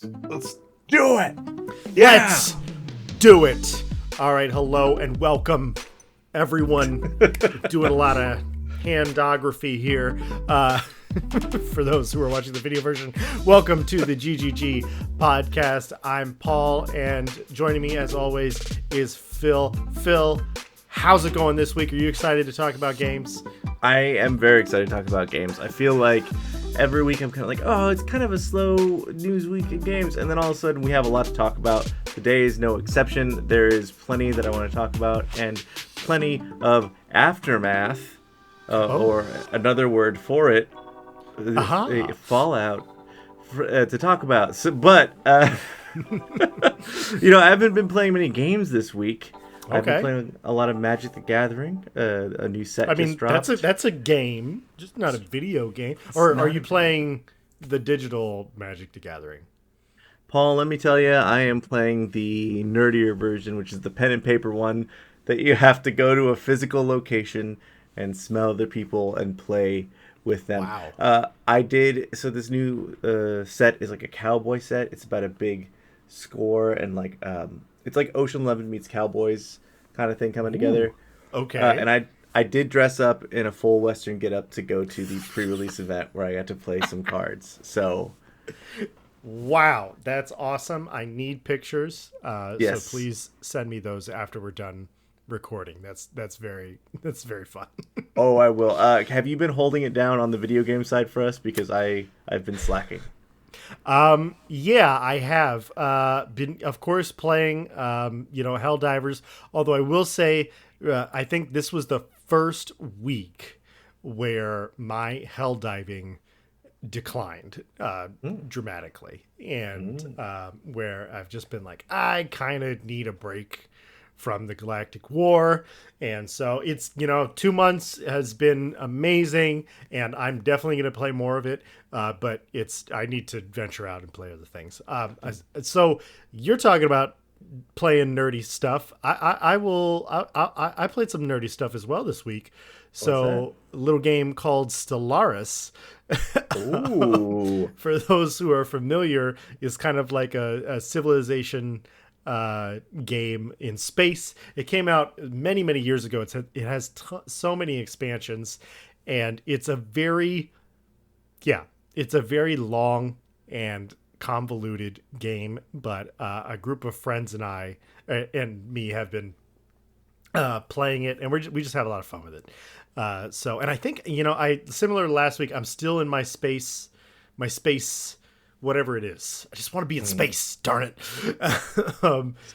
Let's do it. Yeah. Let's do it. All right. Hello and welcome, everyone. Doing a lot of handography here. For those who are watching the video version, welcome to the GGG Podcast. I'm Paul, and joining me, as always, is Phil. Phil, how's it going this week? Are you excited to talk about games? I am very excited to talk about games. I feel like every week I'm kind of like, oh, it's kind of a slow news week in games, and then all of a sudden we have a lot to talk about. Today is no exception. There is plenty that I want to talk about, and plenty of aftermath, or another word for it, fallout to talk about. So, but I haven't been playing many games this week. I've been playing a lot of Magic the Gathering. A new set just dropped. That's a game, just not a video game. Or are you playing the digital Magic the Gathering? Paul, let me tell you, I am playing the nerdier version, which is the pen and paper one that you have to go to a physical location and smell other people and play with them. Wow. So this new set is like a cowboy set. It's about a big score and like it's like Ocean 11 meets Cowboys kind of thing coming together. Okay. And I did dress up in a full Western getup to go to the pre-release event where I got to play some cards. So, wow, that's awesome. I need pictures. Yes. So please send me those after we're done recording. That's very fun. Oh, I will. Have you been holding it down on the video game side for us? Because I've been slacking. Yeah, I have been, of course, playing, Helldivers. Although I will say, I think this was the first week where my helldiving declined dramatically, and where I've just been like, I kind of need a break from the Galactic War. And so it's, 2 months has been amazing, and I'm definitely going to play more of it. But I need to venture out and play other things. So you're talking about playing nerdy stuff. I played some nerdy stuff as well this week. So a little game called Stellaris. Ooh. For those who are familiar, is kind of like a civilization game in space. It came out many years ago. It has so many expansions, and it's a very long and convoluted game. But a group of friends and I and me have been playing it, and we just had a lot of fun with it. And I think similar to last week, I'm still in my space. Whatever it is, I just want to be in space. Darn it!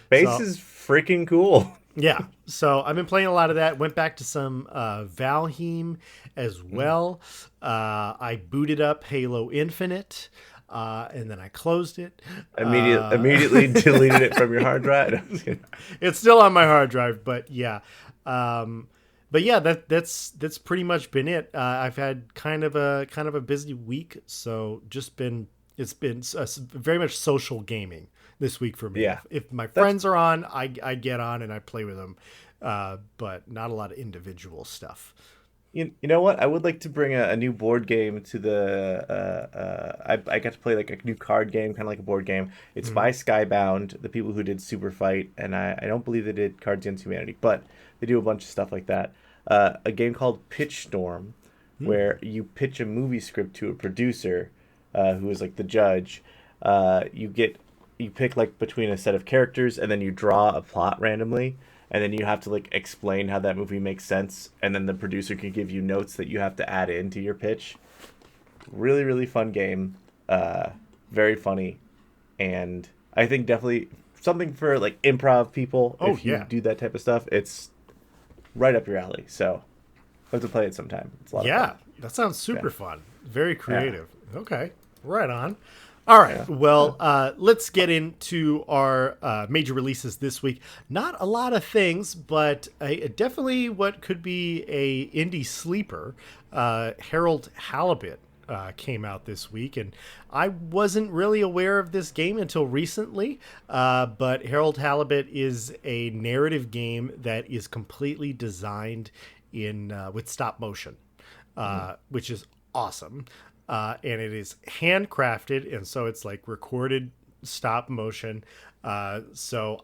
Space is freaking cool. Yeah, so I've been playing a lot of that. Went back to some Valheim as well. I booted up Halo Infinite, and then I closed it. Immediately deleted it from your hard drive. It's still on my hard drive, but yeah. That's pretty much been it. I've had kind of a busy week, so it's been very much social gaming this week for me. Yeah. If my friends are on, I get on and I play with them, but not a lot of individual stuff. You know what? I would like to bring a new board game to the. I got to play like a new card game, kind of like a board game. It's by Skybound, the people who did Super Fight, and I don't believe they did Cards Against Humanity, but they do a bunch of stuff like that. A game called Pitch Storm, where you pitch a movie script to a producer, who is like the judge. You pick like between a set of characters, and then you draw a plot randomly, and then you have to like explain how that movie makes sense, and then the producer can give you notes that you have to add into your pitch. Really, really fun game. Very funny, and I think definitely something for like improv people. If you do that type of stuff, it's right up your alley. So I have to play it sometime. It's a lot of fun. That sounds super fun. Very creative. Yeah. Okay, right on. All right, well, let's get into our major releases this week. Not a lot of things, but definitely what could be a indie sleeper. Halibut came out this week, and I wasn't really aware of this game until recently, but Halibut is a narrative game that is completely designed with stop motion, which is awesome. And it is handcrafted, and so it's like recorded stop motion. So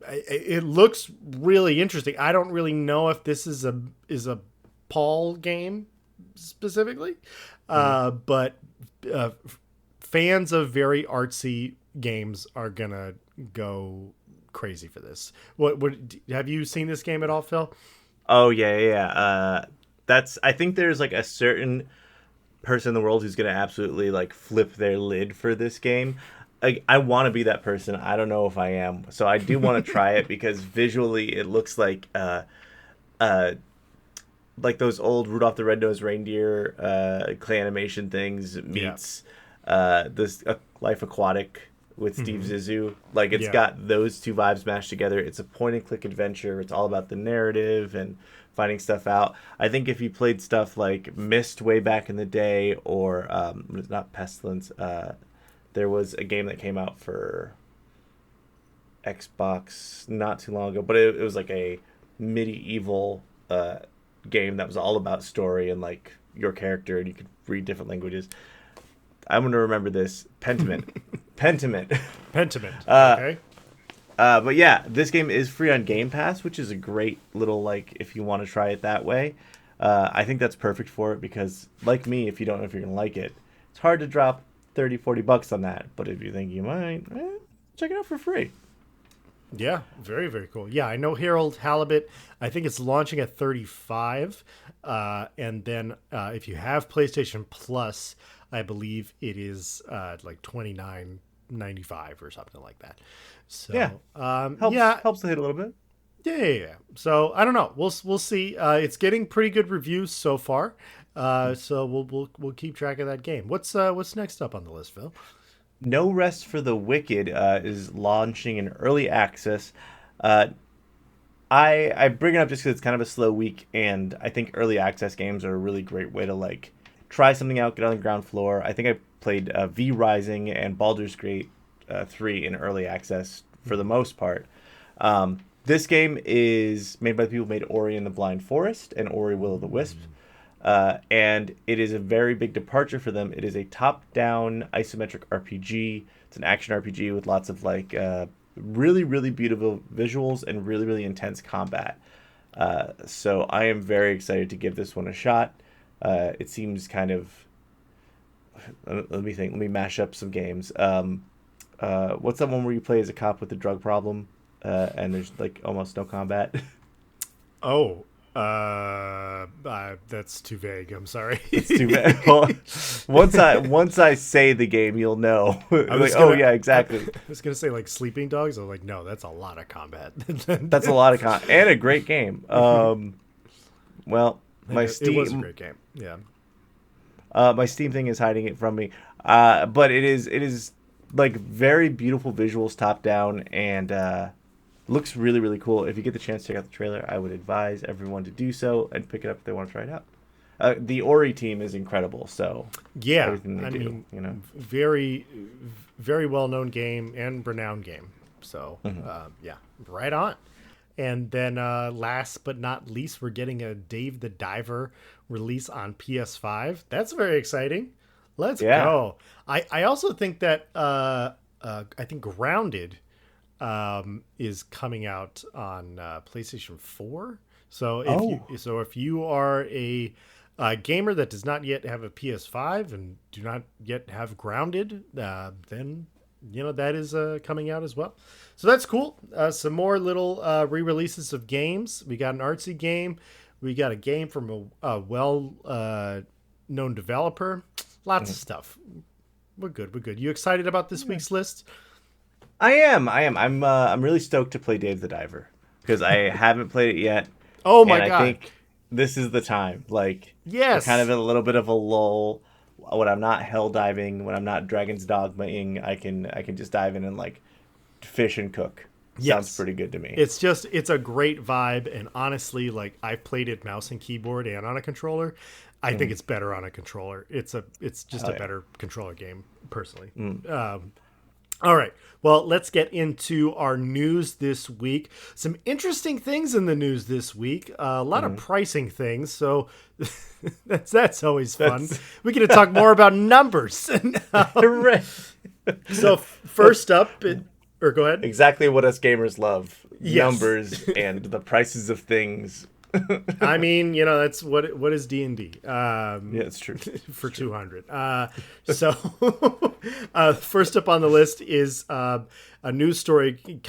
it looks really interesting. I don't really know if this is a Paul game specifically, but fans of very artsy games are gonna go crazy for this. What have you seen this game at all, Phil? Oh yeah. I think there's like a certain person in the world who's gonna absolutely like flip their lid for this game. I want to be that person. I don't know if I am, so I do want to try it because visually it looks like those old Rudolph the Red-Nosed Reindeer clay animation things meets this Life Aquatic with Steve Zissou. Like it's got those two vibes mashed together. It's a point-and-click adventure. It's all about the narrative and finding stuff out. I think if you played stuff like Myst way back in the day, or not Pestilence, there was a game that came out for Xbox not too long ago, but it was like a medieval game that was all about story and like your character, and you could read different languages. I'm going to remember this. Pentiment. Okay. But yeah, this game is free on Game Pass, which is a great little, like, if you want to try it that way. I think that's perfect for it because, like me, if you don't know if you're going to like it, it's hard to drop $30-$40 on that. But if you think you might, check it out for free. Yeah, very, very cool. Yeah, I know Harold Halibut. I think it's launching at $35. And then if you have PlayStation Plus, I believe it is like $29.95 or something like that. So yeah, helps to hit a little bit. Yeah. So I don't know. We'll see. It's getting pretty good reviews so far. So we'll keep track of that game. What's next up on the list, Phil? No Rest for the Wicked is launching in early access. I bring it up just because it's kind of a slow week, and I think early access games are a really great way to like try something out, get on the ground floor. I think I played V Rising and Baldur's Gate 3 in early access for the most part. This game is made by the people who made Ori and the Blind Forest and Ori Will of the Wisp. And it is a very big departure for them. It is a top-down isometric RPG. It's an action RPG with lots of like really, really beautiful visuals and really, really intense combat. So I am very excited to give this one a shot. It seems kind of... Let me think. Let me mash up some games. What's that one where you play as a cop with a drug problem and there's like almost no combat? Oh, that's too vague. I'm sorry. It's too vague. Well, once I say the game, you'll know. Oh yeah, exactly. I was gonna say like Sleeping Dogs. I was like, no, that's a lot of combat. That's a lot of combat and a great game. Well, my Steam. It was a great game. Yeah. My Steam thing is hiding it from me. But it is like very beautiful visuals, top down, and looks really, really cool. If you get the chance to check out the trailer, I would advise everyone to do so and pick it up if they want to try it out. The Ori team is incredible, so yeah, everything they do, very, very well-known game and renowned game. So yeah, right on. And then last but not least, we're getting a Dave the Diver release on PS5. That's very exciting. Let's go. I also think that I think Grounded is coming out on PlayStation 4. So if you are a gamer that does not yet have a PS5 and do not yet have Grounded, then that is coming out as well. So that's cool. Some more little re-releases of games. We got an artsy game. We got a game from a well-known developer. Lots of stuff. We're good. You excited about this week's list? I am. I'm really stoked to play Dave the Diver because I haven't played it yet. Oh my god! I think this is the time. Like, yes, kind of in a little bit of a lull. When I'm not hell diving, when I'm not Dragon's Dogma-ing, I can just dive in and like fish and cook. Yes. Sounds pretty good to me. It's a great vibe, and honestly, like I've played it mouse and keyboard and on a controller. I think it's better on a controller. It's just a better controller game, personally. All right. Well, let's get into our news this week. Some interesting things in the news this week. A lot of pricing things. So that's always fun. We get to talk more about numbers. So first up, or go ahead. Exactly what us gamers love. Yes. Numbers and the prices of things. I mean, that's what is D&D. Yeah, it's true. For 200. So first up on the list is a news story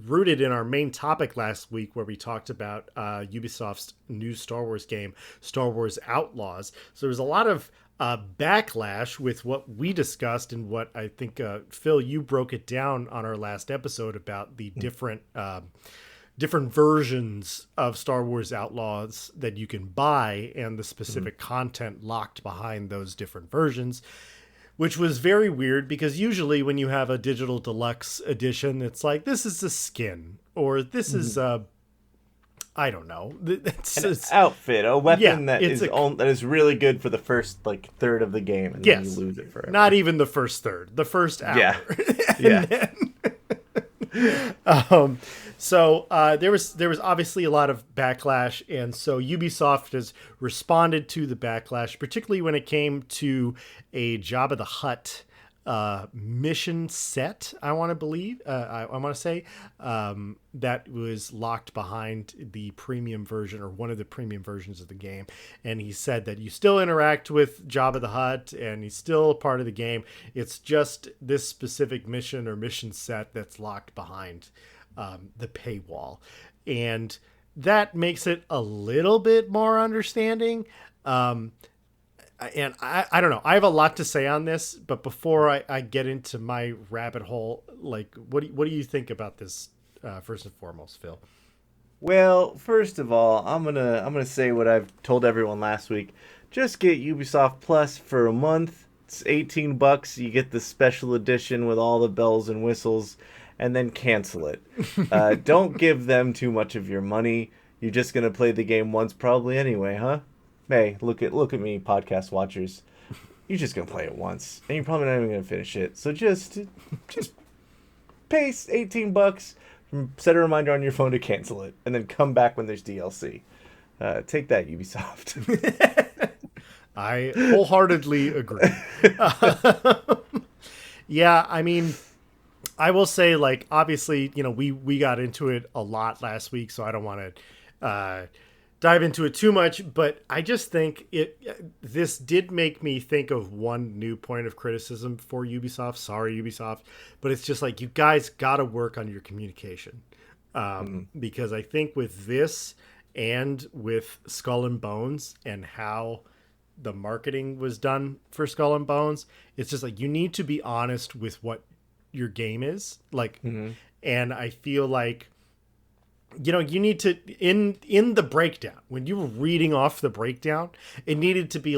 rooted in our main topic last week, where we talked about Ubisoft's new Star Wars game, Star Wars Outlaws. So there's a lot of backlash with what we discussed, and what I think, Phil, you broke it down on our last episode about the different versions of Star Wars Outlaws that you can buy, and the specific content locked behind those different versions, which was very weird, because usually when you have a digital deluxe edition, it's like, this is a skin, or this is I don't know. It's outfit, a weapon that is really good for the first third of the game, and then you lose it forever. Not even the first third, the first hour. Yeah. So there was obviously a lot of backlash, and so Ubisoft has responded to the backlash, particularly when it came to a Jabba the Hutt mission set. I want to say that was locked behind the premium version, or one of the premium versions of the game. And he said that you still interact with Jabba the Hutt, and he's still part of the game. It's just this specific mission or mission set that's locked behind the paywall, and that makes it a little bit more understanding. And I don't know. I have a lot to say on this, but before I get into my rabbit hole, what do you think about this, first and foremost, Phil? Well, first of all, I'm gonna say what I've told everyone last week. Just get Ubisoft Plus for a month. It's $18. You get the special edition with all the bells and whistles, and then cancel it. Don't give them too much of your money. You're just gonna play the game once probably anyway, huh? Hey, look at me, podcast watchers. You're just gonna play it once, and you're probably not even gonna finish it. So just pay $18, set a reminder on your phone to cancel it, and then come back when there's DLC. Take that, Ubisoft. I wholeheartedly agree. Yeah, I mean, I will say, obviously, we got into it a lot last week, so I don't want to dive into it too much, but I just think this did make me think of one new point of criticism for Ubisoft. Sorry, Ubisoft, but it's just you guys got to work on your communication, because I think with this and with Skull and Bones and how the marketing was done for Skull and Bones, it's just you need to be honest with what your game is and I feel you need to, in the breakdown, when you were reading off the breakdown, it needed to be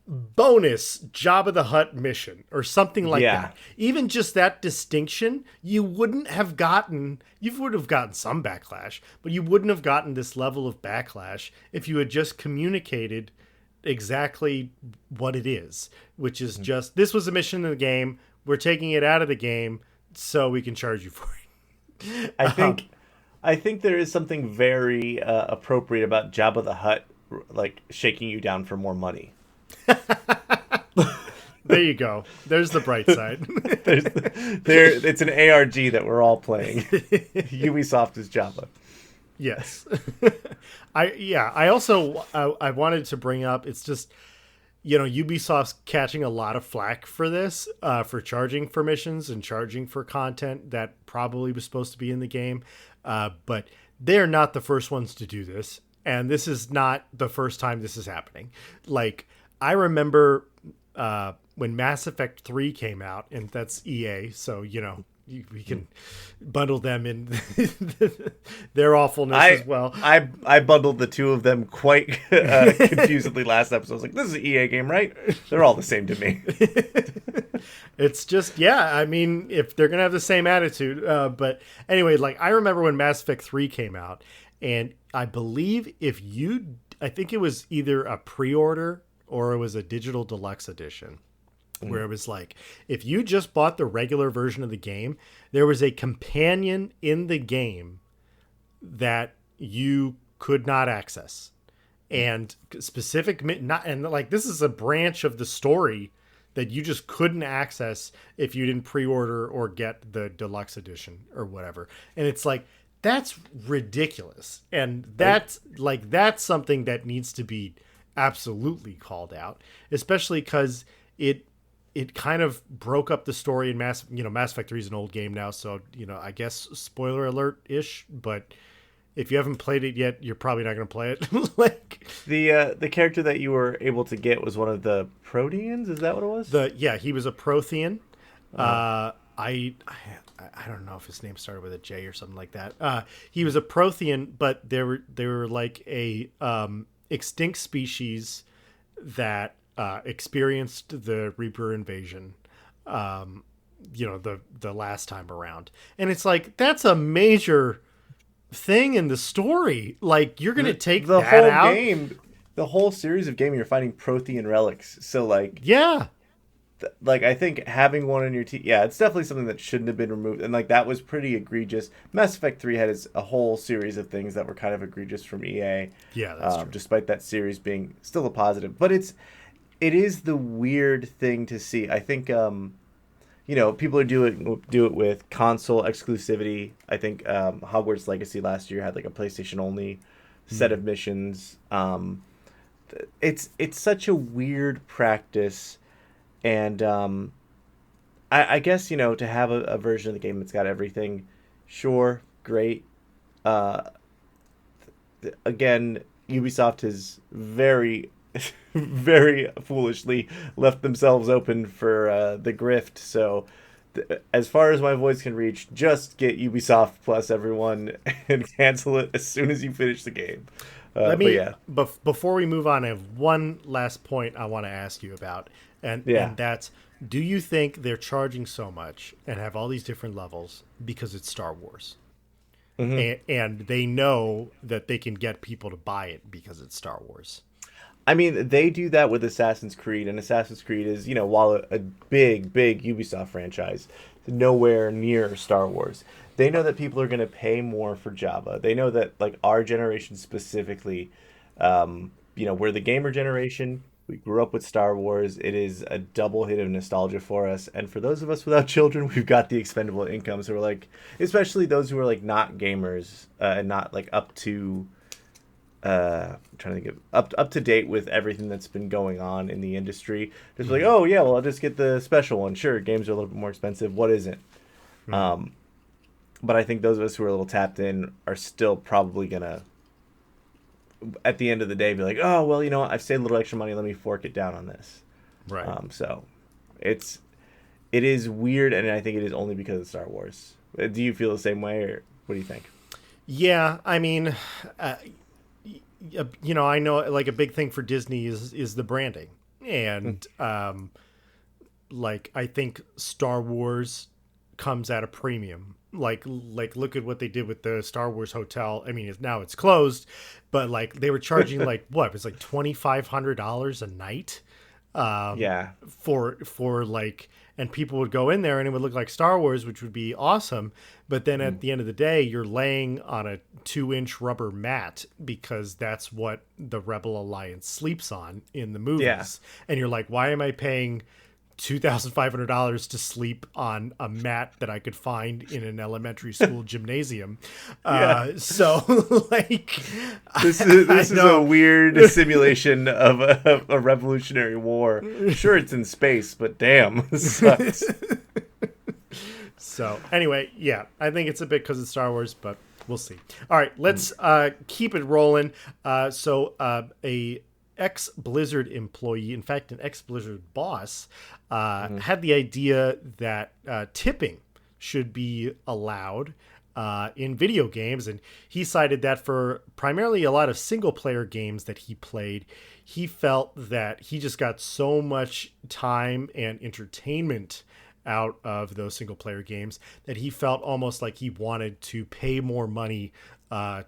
bonus Jabba the Hutt mission or something like that. Even just that distinction, you would have gotten some backlash, but you wouldn't have gotten this level of backlash if you had just communicated exactly what it is, which is just, this was a mission in the game, we're taking it out of the game so we can charge you for it. I think there is something very appropriate about Jabba the Hutt, shaking you down for more money. There you go. There's the bright side. It's an ARG that we're all playing. Ubisoft is Jabba. Yes. I also I wanted to bring up, it's just, Ubisoft's catching a lot of flack for this, for charging for missions and charging for content that probably was supposed to be in the game. But they're not the first ones to do this. And this is not the first time this is happening. I remember when Mass Effect 3 came out, and that's EA, so, we can bundle them in their awfulness as well. I bundled the two of them quite confusedly last episode. I was like, this is an EA game, right? They're all the same to me. It's just, I mean, if they're going to have the same attitude. But anyway, I remember when Mass Effect 3 came out, and I believe I think it was either a pre-order or it was a digital deluxe edition, where it was if you just bought the regular version of the game, there was a companion in the game that you could not access, and this is a branch of the story that you just couldn't access if you didn't pre-order or get the deluxe edition or whatever. And it's like, that's ridiculous. And that's something that needs to be absolutely called out, especially because it kind of broke up the story in Mass Effect 3 is an old game now, so I guess spoiler alert ish, but if you haven't played it yet, you're probably not going to play it. Like the character that you were able to get was one of the Proteans. Is that what it was? He was a Prothean. I don't know if his name started with a J or something like that. He was a Prothean, but they were like a extinct species that experienced the Reaper invasion. The last time around, and it's like that's a major thing in the story. Like you're gonna take the that whole out. game, the whole series of game, you're finding Prothean relics. So like, Yeah, like I think having one in your team, yeah, it's definitely something that shouldn't have been removed, and like that was pretty egregious. Mass Effect 3 had a whole series of things that were kind of egregious from EA. Yeah, that's true. Despite that series being still a positive, but it is the weird thing to see. I think people are do it with console exclusivity. I think Hogwarts Legacy last year had like a PlayStation only set of missions. It's such a weird practice, and I guess to have a version of the game that's got everything, sure, great. Again, Ubisoft has very very foolishly left themselves open for the grift. So as far as my voice can reach, just get Ubisoft Plus, everyone, and cancel it as soon as you finish the game. Before we move on, I have one last point I want to ask you about, and that's, do you think they're charging so much and have all these different levels because it's Star Wars? Mm-hmm. And they know that they can get people to buy it because it's Star Wars. I mean, they do that with Assassin's Creed, and Assassin's Creed is, while a big, big Ubisoft franchise, nowhere near Star Wars. They know that people are going to pay more for Java. They know that, like, our generation specifically, we're the gamer generation. We grew up with Star Wars. It is a double hit of nostalgia for us. And for those of us without children, we've got the expendable income. So we're like, especially those who are, like, not gamers and not, like, up to... I'm trying to think of up to date with everything that's been going on in the industry. Just like, oh yeah, well I'll just get the special one. Sure, games are a little bit more expensive. What isn't? But I think those of us who are a little tapped in are still probably gonna, at the end of the day, be like, oh well, I've saved a little extra money. Let me fork it down on this. Right. So it is weird, and I think it is only because of Star Wars. Do you feel the same way, or what do you think? Yeah, I mean. I know like a big thing for Disney is the branding, and I think Star Wars comes at a premium. Like look at what they did with the Star Wars hotel. I mean, now it's closed, but like they were charging like what? It was like $2,500 a night. For like, and people would go in there and it would look like Star Wars, which would be awesome. But then at the end of the day, you're laying on a 2-inch rubber mat because that's what the Rebel Alliance sleeps on in the movies. Yeah. And you're like, why am I paying $2,500 to sleep on a mat that I could find in an elementary school gymnasium? So like, this is a weird simulation of a revolutionary war. Sure, it's in space, but damn, it sucks. So anyway, yeah, I think it's a bit because it's Star Wars, but we'll see. All right, let's keep it rolling. A ex-Blizzard employee, in fact, an ex-Blizzard boss, had the idea that tipping should be allowed in video games. And he cited that for primarily a lot of single-player games that he played. He felt that he just got so much time and entertainment out of those single-player games that he felt almost like he wanted to pay more money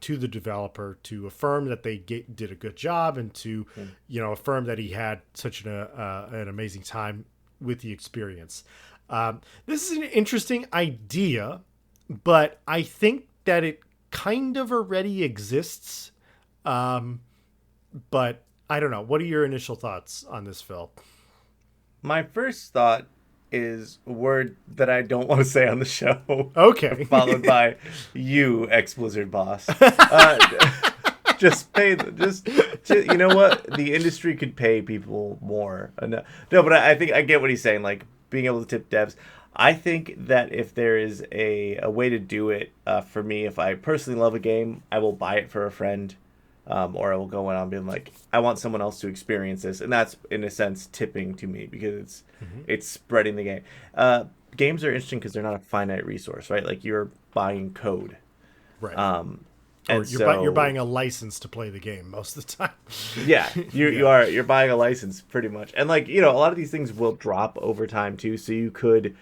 to the developer to affirm that they did a good job and to, affirm that he had such an amazing time with the experience. This is an interesting idea, but I think that it kind of already exists. But I don't know. What are your initial thoughts on this, Phil? My first thought is a word that I don't want to say on the show. Okay. Followed by you, ex-Blizzard boss. Just pay. Just you know what? The industry could pay people more. No, but I think I get what he's saying. Like being able to tip devs. I think that if there is a way to do it, for me, if I personally love a game, I will buy it for a friend. Or I will go on being like, I want someone else to experience this, and that's in a sense tipping to me because it's spreading the game. Games are interesting because they're not a finite resource, right? Like you're buying code, Right. And you're buying a license to play the game most of the time. Yeah, you're buying a license pretty much, and like a lot of these things will drop over time too. So you could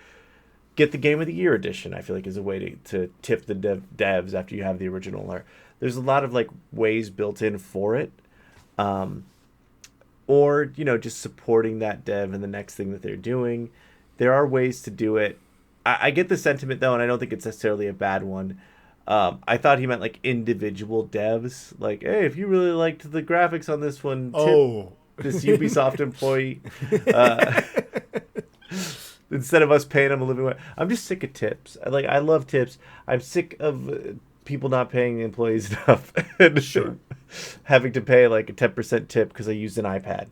get the Game of the Year edition. I feel like is a way to tip the devs after you have the original. Or there's a lot of like ways built in for it, or just supporting that dev and the next thing that they're doing. There are ways to do it. I get the sentiment though, and I don't think it's necessarily a bad one. I thought he meant like individual devs, like, hey, if you really liked the graphics on this one, tip this Ubisoft employee. Instead of us paying them a living wage. I'm just sick of tips. I love tips. I'm sick of people not paying the employees enough and having to pay like a 10% tip because I used an iPad.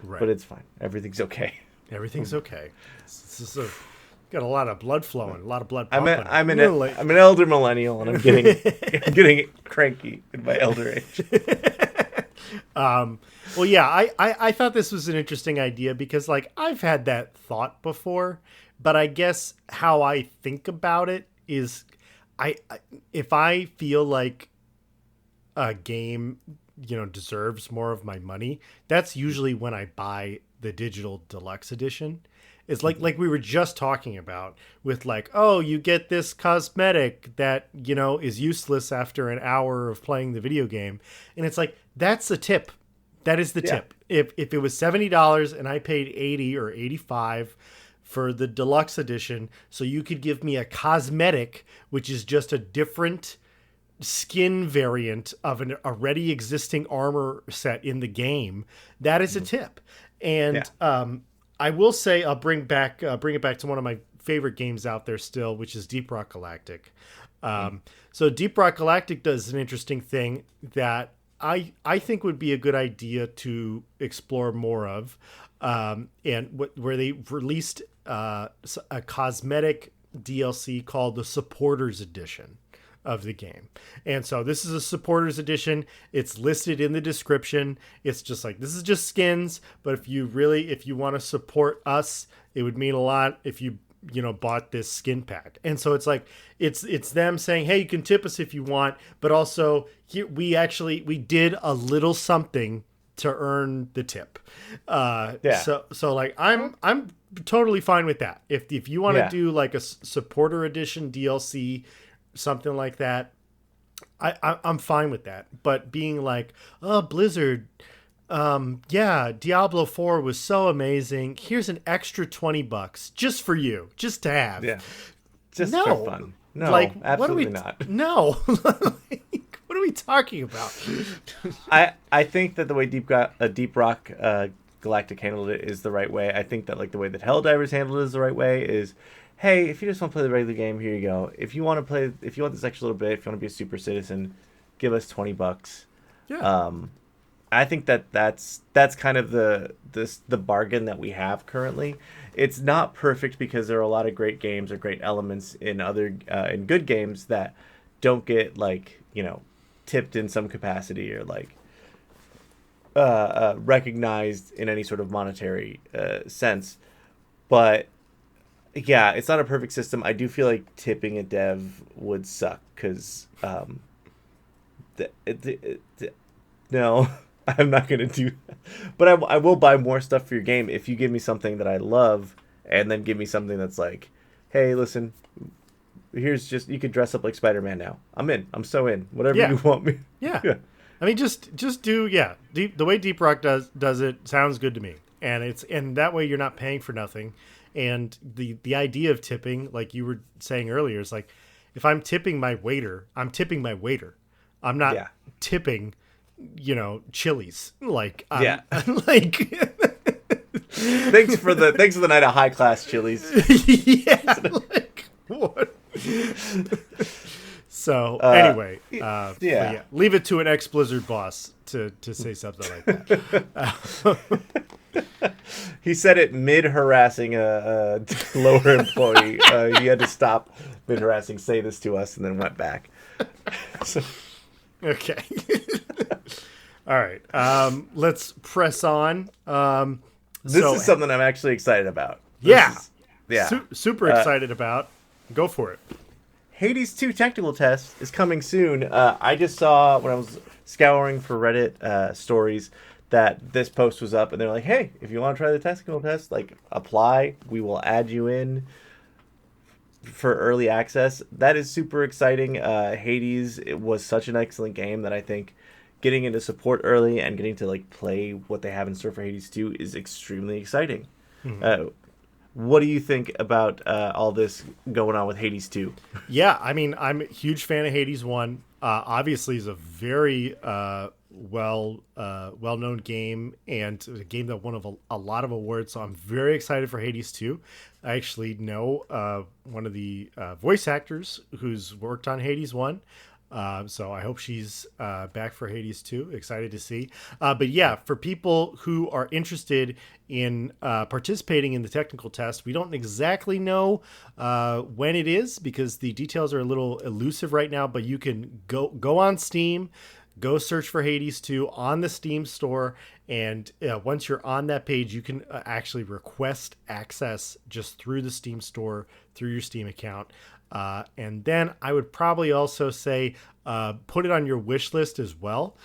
Right. But it's fine. Everything's okay. Everything's okay. Got a lot of blood flowing, a lot of blood pumping. I'm an elder millennial, and I'm getting cranky in my elder age. Well, yeah, I thought this was an interesting idea because, like, I've had that thought before, but I guess how I think about it is, if I feel like a game, deserves more of my money, that's usually when I buy the digital deluxe edition. It's like we were just talking about with like, oh, you get this cosmetic that, is useless after an hour of playing the video game. And it's like, that's the tip. That is the tip. If it was $70 and I paid $80 or $85 for the deluxe edition, so you could give me a cosmetic, which is just a different skin variant of an already existing armor set in the game, that is a tip. And I will say I'll bring it back to one of my favorite games out there still, which is Deep Rock Galactic. So Deep Rock Galactic does an interesting thing that I think would be a good idea to explore more of, where they released a cosmetic DLC called the Supporters Edition of the game. And so this is a supporters edition. It's listed in the description. It's just like, this is just skins, but if you want to support us, it would mean a lot if you bought this skin pack. And so it's like, it's them saying, hey, you can tip us if you want, but also here we did a little something to earn the tip. So like I'm totally fine with that. If you want to do like a supporter edition DLC, something like that, I'm fine with that. But being like, oh, Blizzard, Diablo 4 was so amazing, here's an extra $20 just for you, just to have. Just for fun. No, like, absolutely not. No. What are we talking about? I think that the way Deep Rock Galactic handled it is the right way. I think that like the way that Helldivers handled it is the right way. Is, hey, if you just want to play the regular game, here you go. If you want this extra little bit, if you want to be a super citizen, give us $20. Yeah. I think that's kind of the bargain that we have currently. It's not perfect because there are a lot of great games or great elements in in good games that don't get like tipped in some capacity or like recognized in any sort of monetary sense. But yeah, it's not a perfect system. I do feel like tipping a dev would suck because no. I'm not going to do that. But I will buy more stuff for your game if you give me something that I love and then give me something that's like, hey, listen, here's just, you could dress up like Spider-Man now. I'm in. I'm so in. Whatever you want me. Yeah. I mean, just do, the way Deep Rock does it sounds good to me. And that way you're not paying for nothing. And the idea of tipping, like you were saying earlier, is like, if I'm tipping my waiter, I'm tipping my waiter. I'm not tipping Chili's. Like, like, Thanks for the night of high class chilies. Yeah, like what? So anyway, yeah, leave it to an ex-Blizzard boss to say something like that. He said it mid harassing a lower employee. He had to stop mid harassing, say this to us, and then went back. So. Okay. All right. Let's press on. This is something I'm actually excited about. Super excited about. Go for it. Hades 2 technical test is coming soon. I just saw when I was scouring for Reddit stories that this post was up, and they're like, "Hey, if you want to try the technical test, like apply. We will add you in for early access." That is super exciting. Hades, it was such an excellent game that I think getting into support early and getting to like play what they have in store for Hades 2 is extremely exciting. Mm-hmm. What do you think about all this going on with Hades 2? Yeah, I mean, I'm a huge fan of Hades 1. Obviously, is a very well-known game and a game that won a lot of awards. So I'm very excited for Hades 2. I actually know one of the voice actors who's worked on Hades 1. So I hope she's back for Hades 2. Excited to see. But yeah, for people who are interested in participating in the technical test, we don't exactly know when it is because the details are a little elusive right now, but you can go on Steam, go search for Hades 2 on the Steam store, and once you're on that page, you can actually request access just through the Steam store, through your Steam account. And then I would probably also say put it on your wish list as well,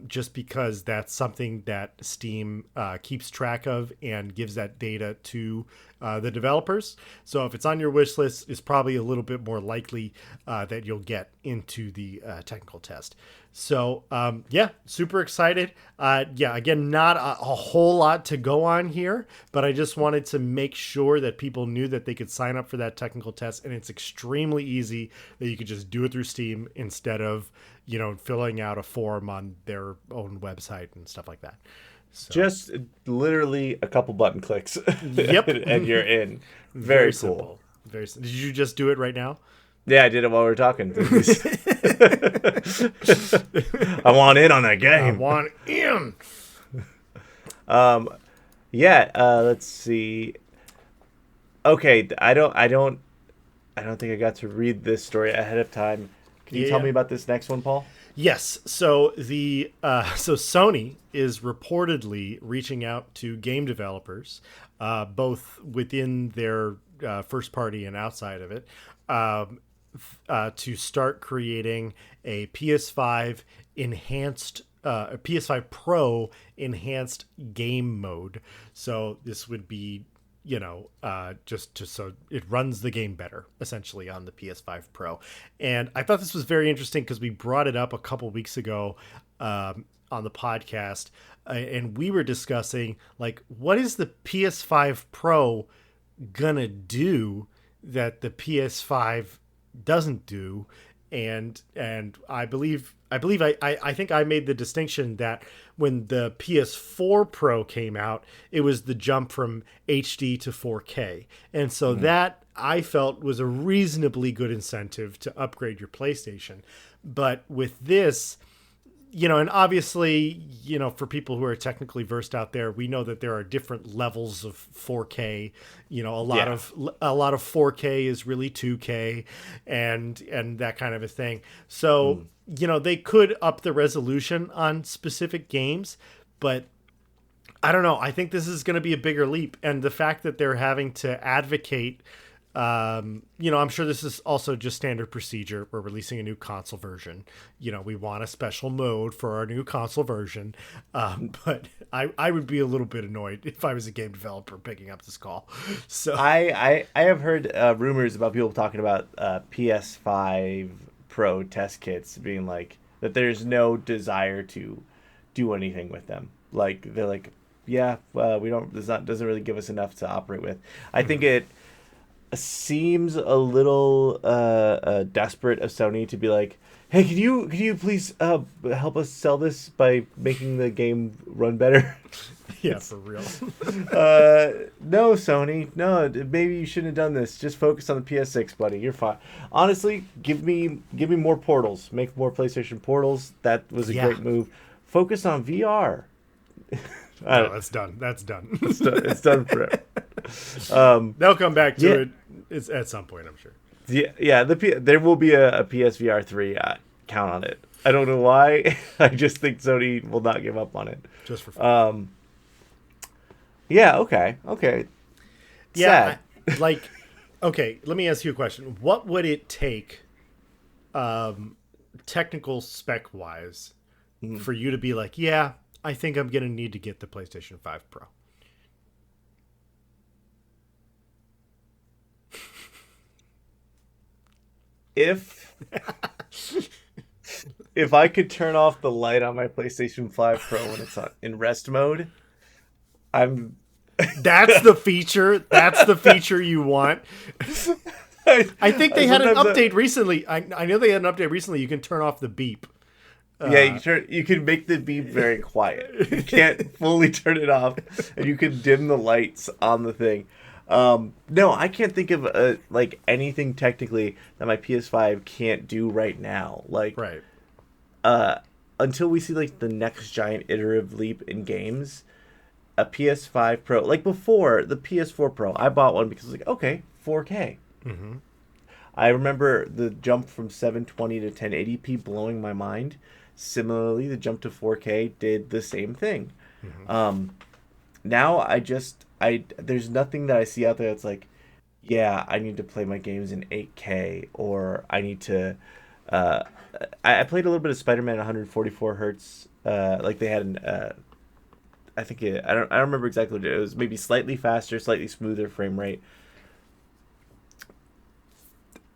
just because that's something that Steam keeps track of and gives that data to the developers. So if it's on your wish list, it's probably a little bit more likely that you'll get into the technical test. So yeah, super excited. Yeah, again, not a whole lot to go on here, but I just wanted to make sure that people knew that they could sign up for that technical test, and it's extremely easy that you could just do it through Steam instead of, filling out a form on their own website and stuff like that. So. Just literally a couple button clicks. Yep. And you're in. Very cool. Simple. Very simple. Did you just do it right now? Yeah, I did it while we were talking. I want in on that game. I want in. Let's see. Okay, I don't think I got to read this story ahead of time. Can you tell me about this next one, Paul? Yes. So so Sony is reportedly reaching out to game developers, both within their first party and outside of it, to start creating a PS5 enhanced, a PS5 Pro enhanced game mode. So this would be, so it runs the game better, essentially, on the PS5 Pro. And I thought this was very interesting because we brought it up a couple weeks ago on the podcast, and we were discussing, like, what is the PS5 Pro gonna do that the PS5 doesn't do? And I think I made the distinction that when the PS4 Pro came out, it was the jump from HD to 4K. And so that I felt was a reasonably good incentive to upgrade your PlayStation. But with this, and obviously, for people who are technically versed out there, we know that there are different levels of 4K. A lot of 4K is really 2K and that kind of a thing. So, they could up the resolution on specific games, but I don't know. I think this is going to be a bigger leap. And the fact that they're having to advocate, I'm sure this is also just standard procedure. We're releasing a new console version. We want a special mode for our new console version. But I would be a little bit annoyed if I was a game developer picking up this call. So I have heard rumors about people talking about PS5 Pro test kits being like that. There's no desire to do anything with them. Like they're like, yeah, we don't. Doesn't really give us enough to operate with. I think it seems a little desperate of Sony to be like, hey, can you please help us sell this by making the game run better? Yeah, for real. No, Sony. No, maybe you shouldn't have done this. Just focus on the PS6, buddy. You're fine. Honestly, give me more portals. Make more PlayStation portals. That was a great move. Focus on VR. No, that's done. That's done. It's done forever. They'll come back to it. It's at some point, I'm sure. Yeah. There will be a PSVR 3. Count on it. I don't know why. I just think Sony will not give up on it. Just for fun. Yeah. Okay. Yeah. Okay. Let me ask you a question. What would it take, technical spec wise, for you to be like, yeah, I think I'm gonna need to get the PlayStation 5 Pro? If I could turn off the light on my PlayStation 5 Pro when it's in rest mode, That's the feature. That's the feature you want. I think they had an update recently. I know they had an update recently. You can turn off the beep. Yeah, you can make the beep very quiet. You can't fully turn it off, and you can dim the lights on the thing. No, I can't think of like anything technically that my PS5 can't do right now. Like, right. Until we see like the next giant iterative leap in games, a PS5 Pro, like before the PS4 Pro, I bought one because it was like, okay, 4K. Mm-hmm. I remember the jump from 720 to 1080p blowing my mind. Similarly, the jump to 4K did the same thing. Mm-hmm. Now there's nothing that I see out there that's like, yeah, I need to play my games in 8K, or I need to. I played a little bit of Spider-Man 144 hertz. Like they had an. I don't remember exactly what it was. Maybe slightly faster, slightly smoother frame rate.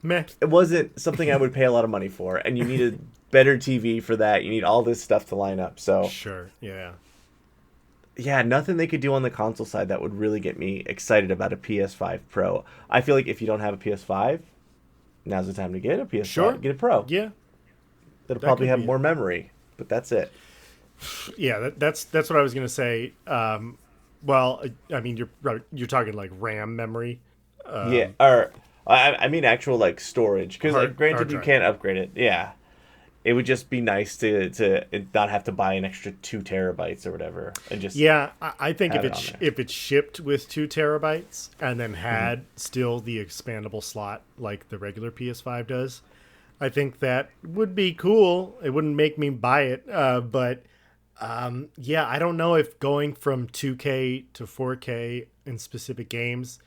Meh. It wasn't something I would pay a lot of money for, and you needed better TV for that. You need all this stuff to line up. So sure, yeah. Yeah, nothing they could do on the console side that would really get me excited about a PS5 Pro. I feel like if you don't have a PS5, now's the time to get a PS5. Sure. Get a Pro. Yeah. That'll probably have more memory, but that's it. Yeah, that's what I was gonna say. Well, I mean, you're talking like RAM memory. Yeah, or I mean actual like storage, because like, granted you can't upgrade it. Yeah. It would just be nice to not have to buy an extra 2 terabytes or whatever, and just I think if it's shipped with 2 terabytes and then had still the expandable slot like the regular PS5 does, I think that would be cool. It wouldn't make me buy it, but I don't know if going from 2K to 4K in specific games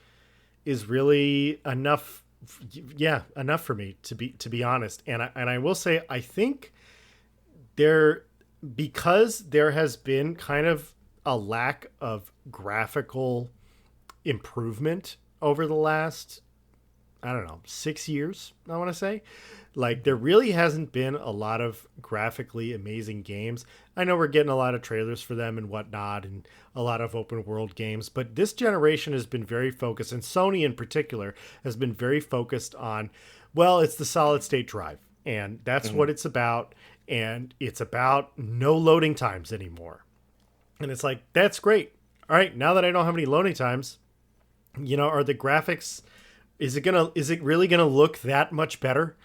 is really enough. Yeah, enough for me to be honest. And I will say, I think because there has been kind of a lack of graphical improvement over the last, I don't know, 6 years, I want to say. Like, there really hasn't been a lot of graphically amazing games. I know we're getting a lot of trailers for them and whatnot, and a lot of open world games, but this generation has been very focused, and Sony in particular has been very focused on, well, it's the solid state drive, and that's what it's about, and it's about no loading times anymore. And it's like, that's great. All right, now that I don't have any loading times, are the graphics, is it really gonna look that much better?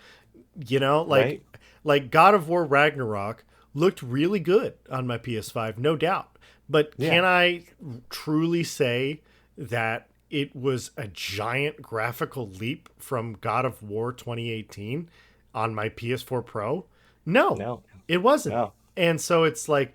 Like God of War Ragnarok looked really good on my PS5, no doubt. But can I truly say that it was a giant graphical leap from God of War 2018 on my PS4 Pro? No, it wasn't. No. And so it's like,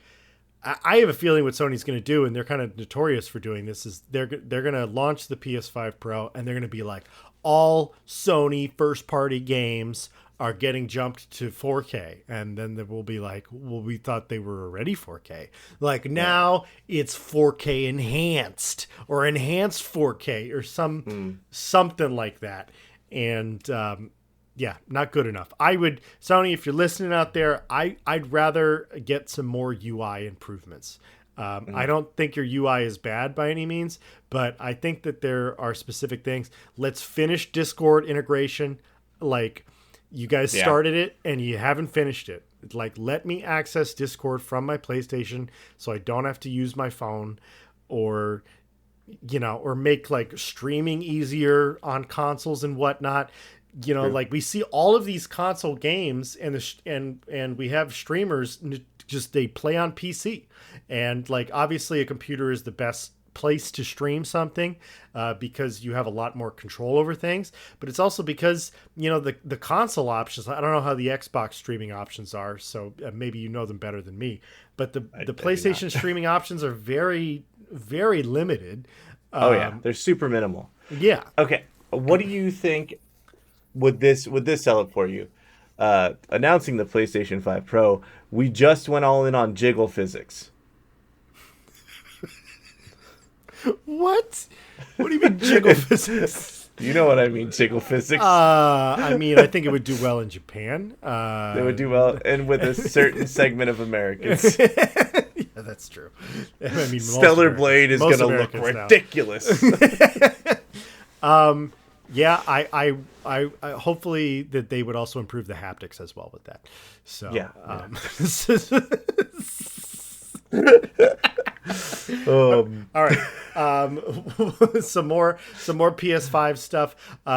I have a feeling what Sony's going to do, and they're kind of notorious for doing this, is they're going to launch the PS5 Pro, and they're going to be like, all Sony first-party games are getting jumped to 4K, and then there will be like, well, we thought they were already 4K. Like, now it's 4K enhanced, or enhanced 4K, or something like that. And not good enough. Sony, if you're listening out there, I'd rather get some more UI improvements. I don't think your UI is bad by any means, but I think that there are specific things. Let's finish Discord integration. Like, you guys started it and you haven't finished it. Like, let me access Discord from my PlayStation so I don't have to use my phone. or or make like streaming easier on consoles and whatnot. Like we see all of these console games and we have streamers just they play on PC, and like obviously a computer is the best place to stream something because you have a lot more control over things, but it's also because the console options. I don't know how the Xbox streaming options are, so maybe you know them better than me, but the PlayStation streaming options are very, very limited. Oh yeah, they're super minimal. Yeah. Okay, what do you think would this sell it for you? Announcing the PlayStation 5 Pro, we just went all in on jiggle physics. What do you mean jiggle physics? You know what I mean, jiggle physics. I mean, I think it would do well in Japan. They would do well, and with a certain segment of Americans. Yeah, that's true. I mean, Stellar Blade is going to look ridiculous. Yeah, I hopefully that they would also improve the haptics as well with that. So yeah. All right. Some more PS5 stuff.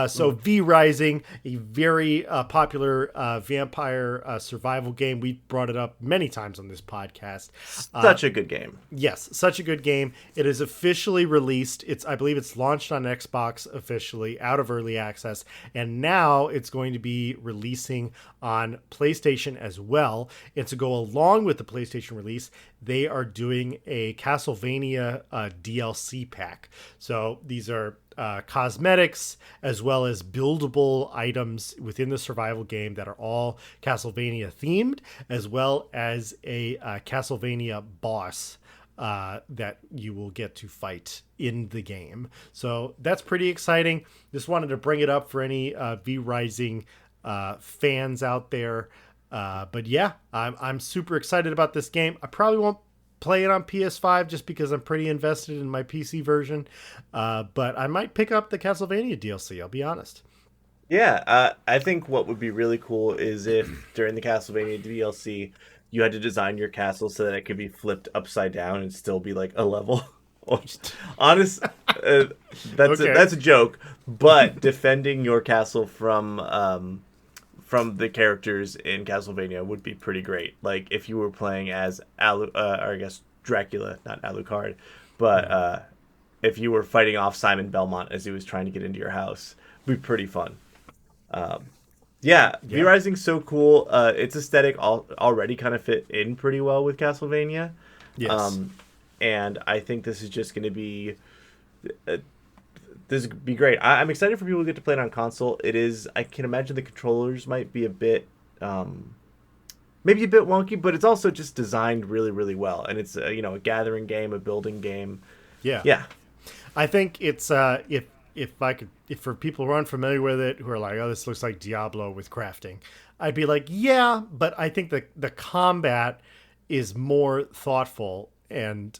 So V Rising, a very popular vampire survival game. We brought it up many times on this podcast. Such a good game. Yes, such a good game. It is officially released. I believe it's launched on Xbox officially, out of early access, and now it's going to be releasing on PlayStation as well. And to go along with the PlayStation release, they are doing a Castlevania DLC pack. So these are cosmetics as well as buildable items within the survival game that are all Castlevania themed, as well as a Castlevania boss that you will get to fight in the game. So that's pretty exciting. Just wanted to bring it up for any V Rising fans out there. But yeah, I'm super excited about this game. I probably won't play it on PS5 just because I'm pretty invested in my PC version. But I might pick up the Castlevania DLC, I'll be honest. Yeah, I think what would be really cool is if during the Castlevania DLC, you had to design your castle so that it could be flipped upside down and still be like a level. Honest, that's a joke. But defending your castle from the characters in Castlevania would be pretty great. Like if you were playing as or I guess Dracula, not Alucard, but if you were fighting off Simon Belmont as he was trying to get into your house, it'd be pretty fun. V Rising's so cool. Its aesthetic already kind of fit in pretty well with Castlevania. Yes. And I think this is just going to be this would be great. I'm excited for people who get to play it on console. It is. I can imagine the controllers might be a bit, maybe a bit wonky, but it's also just designed really, really well. And it's a gathering game, a building game. Yeah. I think it's if for people who aren't familiar with it, who are like, oh, this looks like Diablo with crafting, I'd be like, yeah, but I think the combat is more thoughtful and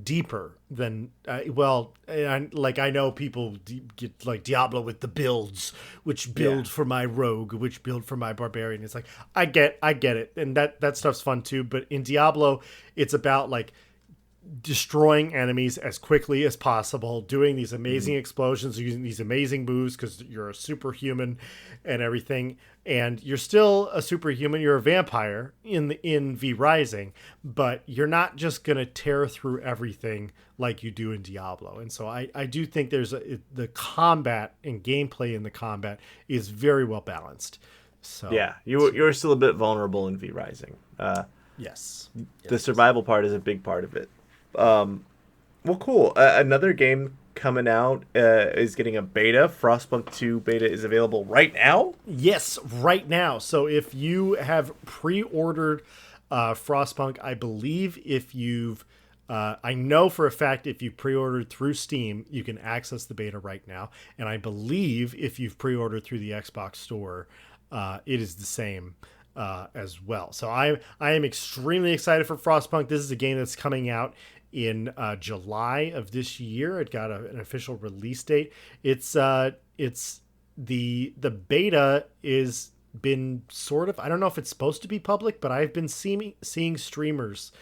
deeper than I know people get like Diablo with the builds, which build for my rogue, which build for my barbarian. It's like I get it, and that stuff's fun too. But in Diablo, it's about like destroying enemies as quickly as possible, doing these amazing explosions, using these amazing moves because you're a superhuman and everything. And you're still a superhuman. You're a vampire in V Rising, but you're not just gonna tear through everything like you do in Diablo. And so I do think the combat and gameplay in the combat is very well balanced. So yeah, you're still a bit vulnerable in V Rising. Yes. The survival part is a big part of it. Well, cool. Another game coming out is getting a beta. Frostpunk 2 beta is available right now? Yes, right now. So if you have pre-ordered Frostpunk, I believe if you've I know for a fact if you pre-ordered through Steam, you can access the beta right now. And I believe if you've pre-ordered through the Xbox Store, it is the same as well. So I am extremely excited for Frostpunk. This is a game that's coming out in July of this year. It got an official release date. It's the beta is been sort of, I don't know if it's supposed to be public, but I've been seeing streamers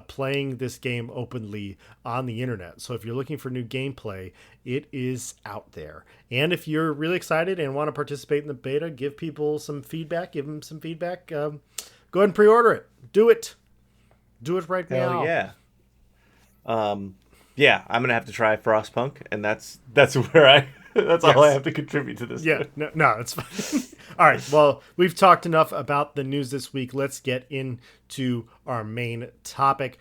playing this game openly on the internet. So if you're looking for new gameplay, it is out there. And if you're really excited and want to participate in the beta, give people some feedback, give them some feedback. Go ahead and pre-order it. Do it right now. Hell yeah. Yeah, I'm gonna have to try Frostpunk, and that's where that's all I have to contribute to this. Yeah, no, it's fine. All right, well, we've talked enough about the news this week. Let's get into our main topic,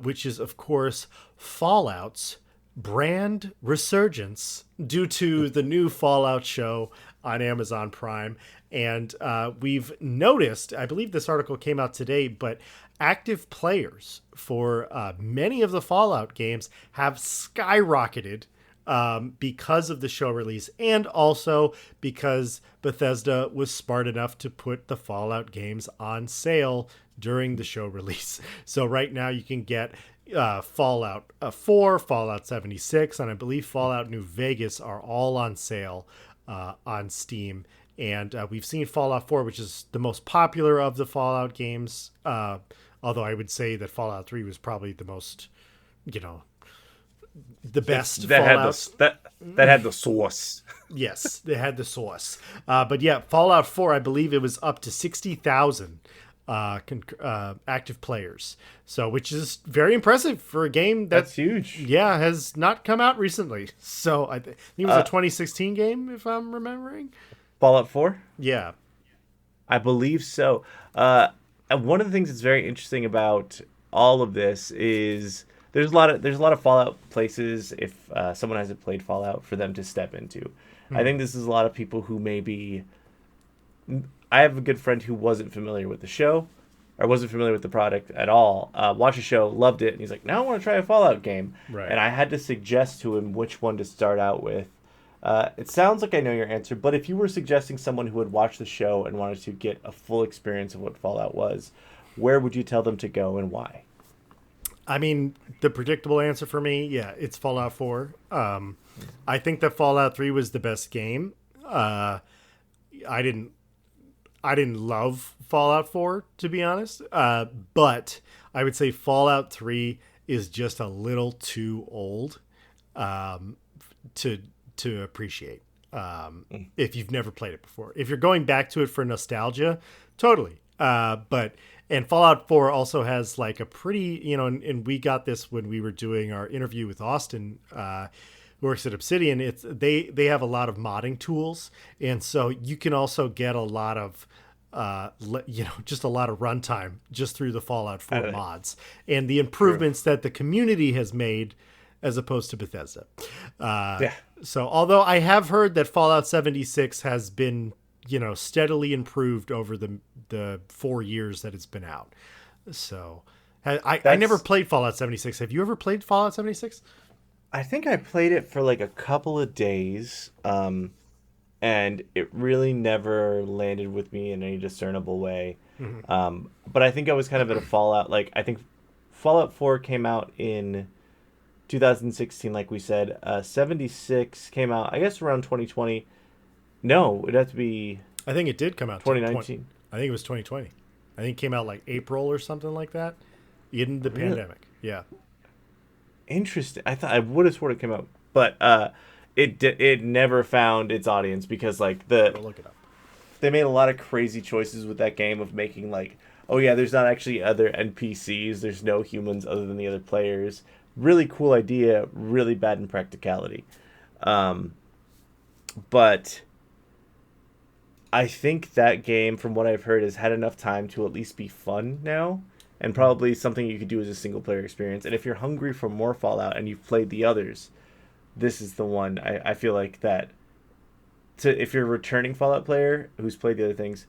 which is, of course, Fallout's brand resurgence due to the new Fallout show on Amazon Prime. And we've noticed, I believe this article came out today, but active players for many of the Fallout games have skyrocketed because of the show release, and also because Bethesda was smart enough to put the Fallout games on sale during the show release. So right now you can get Fallout 4, Fallout 76, and I believe Fallout New Vegas are all on sale on Steam. And we've seen Fallout 4, which is the most popular of the Fallout games. Although I would say that Fallout 3 was probably the most, the best Fallout. That had the sauce. Yes, they had the sauce. But yeah, Fallout 4, I believe it was up to 60,000 active players. So, which is very impressive for a game that's huge. Yeah, has not come out recently. So I think it was a 2016 game, if I'm remembering. Fallout 4? Yeah. I believe so. One of the things that's very interesting about all of this is there's a lot of Fallout places, if someone hasn't played Fallout, for them to step into. I think this is a lot of people who maybe... I have a good friend who wasn't familiar with the show, or wasn't familiar with the product at all. Watched the show, loved it, and he's like, now I want to try a Fallout game. Right. And I had to suggest to him which one to start out with. It sounds like I know your answer, but if you were suggesting someone who had watched the show and wanted to get a full experience of what Fallout was, where would you tell them to go and why? I mean, the predictable answer for me, yeah, it's Fallout 4. I think that Fallout 3 was the best game. I didn't love Fallout 4, to be honest. But I would say Fallout 3 is just a little too old to appreciate if you've never played it before. If you're going back to it for nostalgia, totally. And Fallout 4 also has like a pretty, and we got this when we were doing our interview with Austin, who works at Obsidian. They have a lot of modding tools, and so you can also get a lot of just a lot of runtime just through the Fallout 4 mods and the improvements that the community has made as opposed to Bethesda. So although I have heard that Fallout 76 has been, steadily improved over the 4 years that it's been out. So I never played Fallout 76. Have you ever played Fallout 76? I think I played it for like a couple of days, and it really never landed with me in any discernible way. Mm-hmm. But I think I was kind of at a Fallout, like I think Fallout 4 came out in 2016, like we said. 76 came out, I guess, around 2020. No, it'd have to be... I think it did come out 2019. I think it was 2020. I think it came out like April or something like that. In the pandemic. Yeah. Interesting. I would have sworn it came out. But it never found its audience because, like, look it up. They made a lot of crazy choices with that game of making, like, oh yeah, there's not actually other NPCs. There's no humans other than the other players. Really cool idea, really bad in practicality. But I think that game, from what I've heard, has had enough time to at least be fun now, and probably something you could do as a single-player experience. And if you're hungry for more Fallout and you've played the others, this is the one. I feel like that. If you're a returning Fallout player who's played the other things,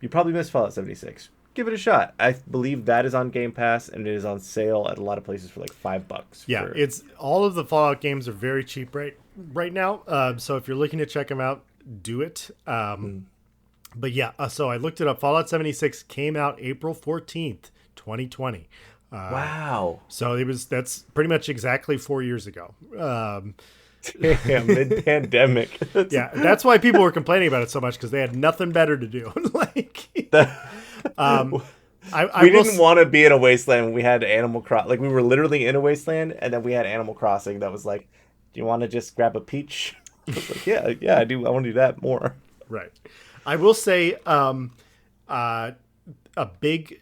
you probably missed Fallout 76. Give it a shot. I believe that is on Game Pass, and it is on sale at a lot of places for like $5. Yeah, it's all of the Fallout games are very cheap right now. So if you're looking to check them out, do it. But yeah, so I looked it up. Fallout 76 came out April 14th, 2020. Wow. So that's pretty much exactly 4 years ago. Damn, mid-pandemic. Yeah, that's why people were complaining about it so much, because they had nothing better to do. I We will. didn't want to be in a wasteland when we had Animal Cross. Like we were literally in a wasteland, and then we had Animal Crossing that was like, "Do you want to just grab a peach?" I was like, "Yeah, I do. I want to do that more." Right. I will say, a big.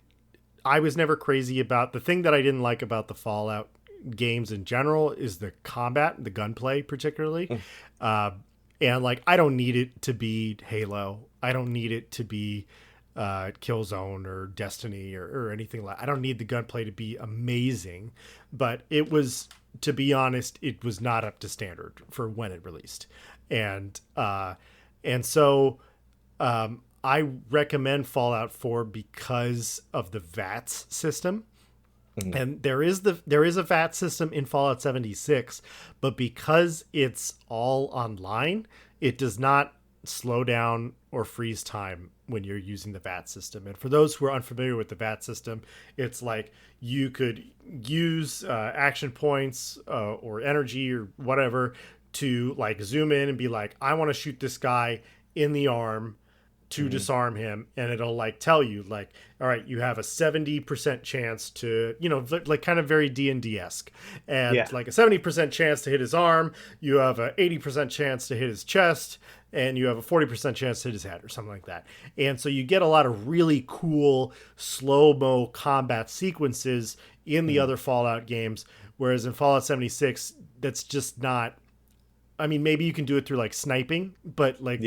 I was never crazy about the thing that I didn't like about the Fallout games in general is the combat, the gunplay particularly. Uh, and like, I don't need it to be Halo. I don't need it to be Killzone or Destiny or anything like. I don't need the gunplay to be amazing, but it was, to be honest, it was not up to standard for when it released, and so I recommend Fallout 4 because of the VATS system. And there is a VAT system in Fallout 76, but because it's all online, it does not slow down or freeze time when you're using the VAT system. And for those who are unfamiliar with the VAT system, it's like you could use action points or energy or whatever to like zoom in and be like, I want to shoot this guy in the arm to disarm him, and it'll like tell you like, all right, you have a 70% chance to, like kind of very D&D-esque, and like a 70% chance to hit his arm, you have a 80% chance to hit his chest, and you have a 40% chance to hit his head or something like that. And so you get a lot of really cool slow-mo combat sequences in the other Fallout games, whereas in Fallout 76 that's just not. I mean, maybe you can do it through like sniping, but like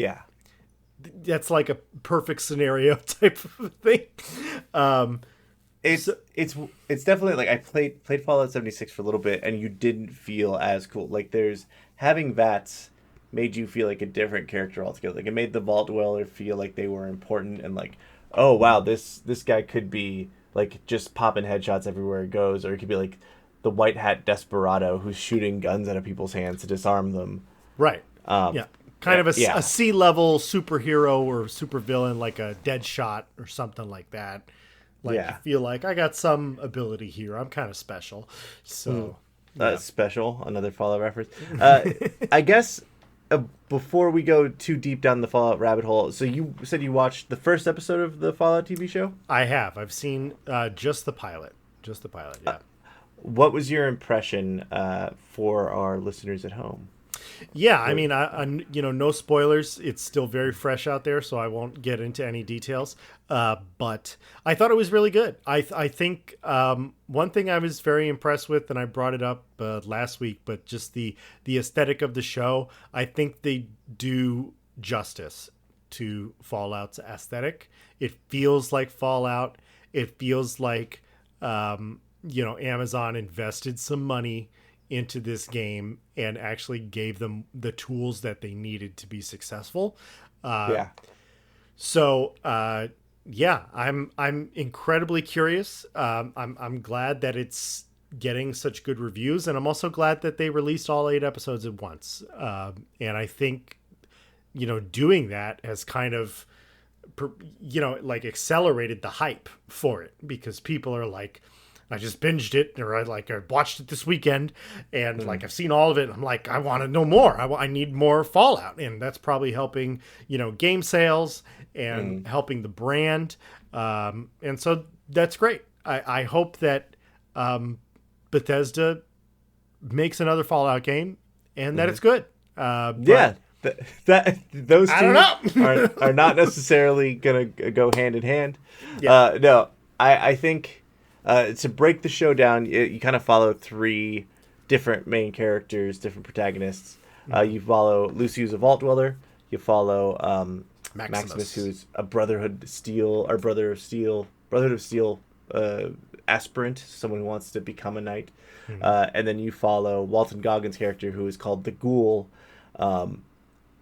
that's like a perfect scenario type of thing. It's definitely like I played Fallout 76 for a little bit, and you didn't feel as cool. Like there's having VATS made you feel like a different character altogether. Like it made the Vault Dweller feel like they were important, and like, oh wow, this guy could be like just popping headshots everywhere he goes, or he could be like the white hat desperado who's shooting guns out of people's hands to disarm them. Right. Yeah. Kind of a C-level superhero or supervillain, like a Deadshot or something like that. Like you feel like I got some ability here. I'm kind of special. So special, another Fallout reference. I guess before we go too deep down the Fallout rabbit hole, so you said you watched the first episode of the Fallout TV show? I have. I've seen just the pilot. Just the pilot. Yeah. What was your impression for our listeners at home? Yeah, I mean, I no spoilers. It's still very fresh out there, so I won't get into any details. But I thought it was really good. I think one thing I was very impressed with, and I brought it up last week, but just the aesthetic of the show. I think they do justice to Fallout's aesthetic. It feels like Fallout. It feels like Amazon invested some money into this game and actually gave them the tools that they needed to be successful. So I'm incredibly curious. I'm glad that it's getting such good reviews, and I'm also glad that they released all 8 episodes at once. And I think, doing that has kind of, like accelerated the hype for it, because people are like, I just binged it, or I watched it this weekend, and like I've seen all of it. And I'm like, I want to know more. I need more Fallout, and that's probably helping game sales and helping the brand. And so that's great. I hope that Bethesda makes another Fallout game, and that it's good. Those two are not necessarily gonna go hand in hand. No, I think. To break the show down, you kind of follow 3 different main characters, different protagonists. You follow Lucy, who's a Vault Dweller. You follow Maximus, who's a Brotherhood of Steel aspirant, someone who wants to become a knight. And then you follow Walton Goggins' character, who is called the Ghoul. And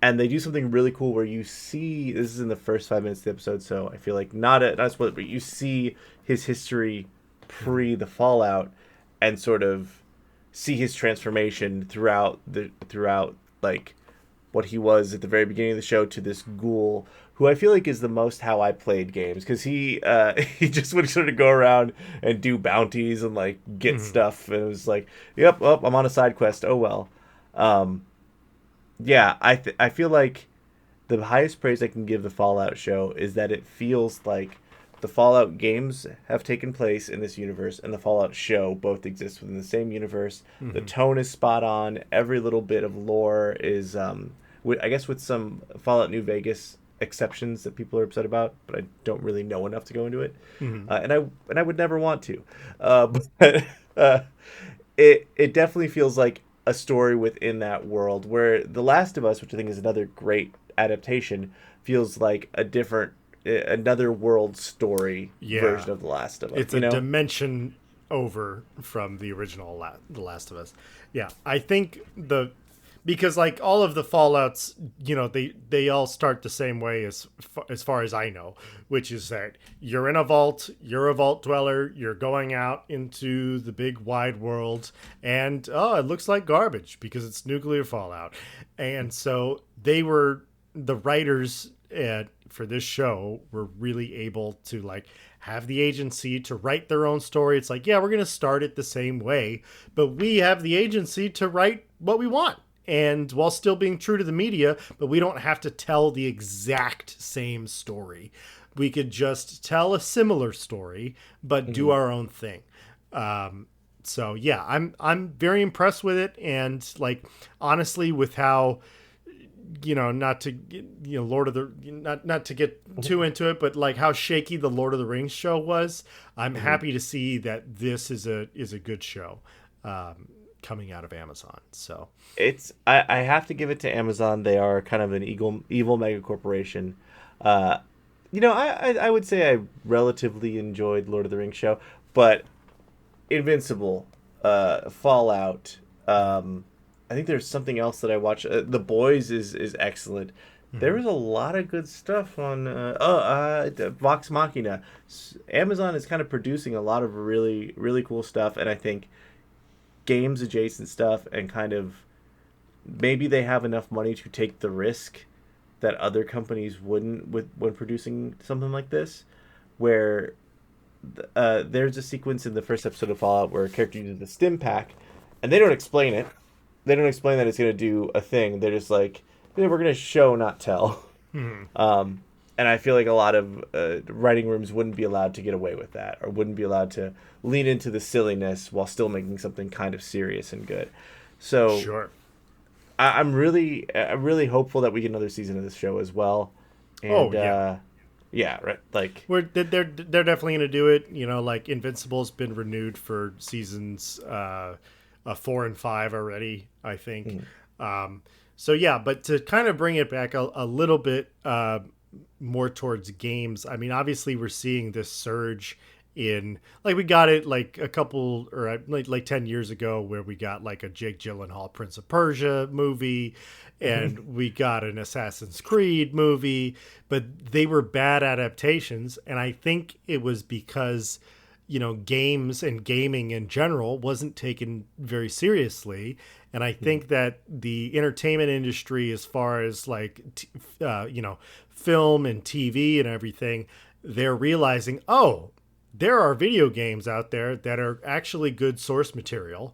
they do something really cool where you see, this is in the first 5 minutes of the episode, so I feel like not a spoiler, but you see his history pre the Fallout, and sort of see his transformation throughout like what he was at the very beginning of the show to this ghoul, who I feel like is the most how I played games, because he just would sort of go around and do bounties and like get stuff, and it was like, yep, I'm on a side quest, oh well. I feel like the highest praise I can give the Fallout show is that it feels like the Fallout games have taken place in this universe, and the Fallout show both exist within the same universe. The tone is spot on. Every little bit of lore is, I guess, with some Fallout New Vegas exceptions that people are upset about, but I don't really know enough to go into it, and I would never want to. But it definitely feels like a story within that world, where The Last of Us, which I think is another great adaptation, feels like another world story version of The Last of Us. It's a dimension over from the original The Last of Us. Yeah, I think because like all of the Fallouts, they all start the same way as far as I know, which is that you're in a vault, you're a vault dweller, you're going out into the big wide world, and it looks like garbage because it's nuclear fallout. And so the writers for this show were really able to like have the agency to write their own story. It's like, yeah, we're going to start it the same way, but we have the agency to write what we want. And while still being true to the media, but we don't have to tell the exact same story. We could just tell a similar story, but do our own thing. So yeah, I'm very impressed with it. And like, honestly, with how, not to get too into it, but like how shaky the Lord of the Rings show was, I'm happy to see that this is a good show. Coming out of Amazon. So I have to give it to Amazon. They are kind of an evil mega corporation. I would say I relatively enjoyed Lord of the Rings show, but Invincible, Fallout, I think there's something else that I watched. The Boys is excellent. There was a lot of good stuff on Vox Machina. Amazon is kind of producing a lot of really, really cool stuff, and I think games adjacent stuff, and kind of maybe they have enough money to take the risk that other companies wouldn't when producing something like this, where there's a sequence in the first episode of Fallout where a character uses the stim pack, and they don't explain it. They don't explain that it's going to do a thing. They're just like, we're going to show, not tell. And I feel like a lot of writing rooms wouldn't be allowed to get away with that, or wouldn't be allowed to lean into the silliness while still making something kind of serious and good. So sure. I'm really hopeful that we get another season of this show as well. And, yeah, right. Like they're definitely going to do it. Like Invincible's been renewed for seasons 4 and 5 already, I think. So yeah, but to kind of bring it back a little bit more towards games. I mean, obviously we're seeing this surge in, like, we got it like a couple or like 10 years ago where we got like a Jake Gyllenhaal Prince of Persia movie, and we got an Assassin's Creed movie, but they were bad adaptations. And I think it was because, games and gaming in general wasn't taken very seriously. And I think that the entertainment industry, as far as like, film and TV and everything, they're realizing, there are video games out there that are actually good source material,